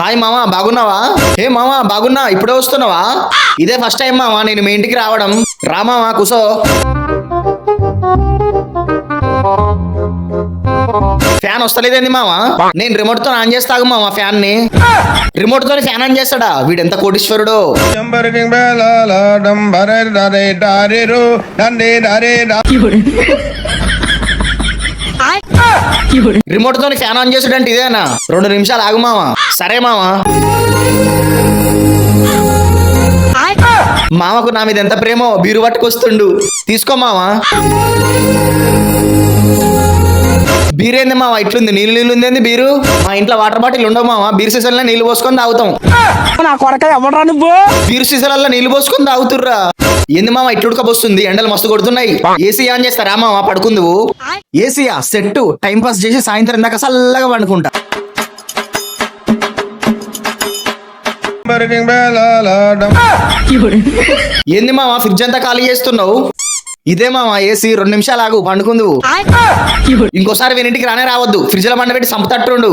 Hi మామ బాగున్నావా? ఏ మామ బాగున్నా, ఇప్పుడే వస్తున్నావా? ఇదే ఫస్ట్ టైం మామ నేను మీ ఇంటికి రావడం. రా మామ కూసో. ఫ్యాన్ వస్తలేదేంది మామ? నేను రిమోట్ తో ఆన్ చేస్తాగు మామ ఫ్యాన్ ని. రిమోట్ తో ఫ్యాన్ ఆన్ చేస్తాడా? వీడెంత కోటీశ్వరుడు. రిమోట్ తోని ఫ్యాన్ ఆన్ చేసుడంటే ఇదేనా? 2 నిమిషాలు ఆగు మావా. సరే మావా. మామకు నా మీద ఎంత ప్రేమో బీరు పట్టుకొస్తుండు. తీసుకో మావా. బీరేంది మావా ఇట్లుంది? నీళ్ళు ఉంది బీరు. మా ఇంట్లో వాటర్ బాటిల్ ఉండవు మావా. బీరు సీసాలలో నీళ్లు పోసుకొని తాగుతాం. బీరు సీసాలలో నీళ్లు పోసుకొని తాగుతుర్రా. ఏంది మామ ఇట్లు ఉడకపోస్తుంది? ఎండలు మస్తు కొడుతున్నాయి. ఏసీ ఆన్ చేస్తారా మామ? పడుకుందువు. ఏసీయా సెట్ టైం పాస్ చేసి సాయంత్రం దాకా చల్లగా పండుకుంటా. ఏంది మామ ఫ్రిడ్జ్ అంతా ఖాళీ చేస్తున్నావు? ఇదే మామ ఏసీ. 2 నిమిషాలు ఆగు పండుకుందువు. ఇంకోసారి వీరింటికి రానే రావద్దు. ఫ్రిడ్జ్ లో పండబెట్టి సంపతట్టుండు.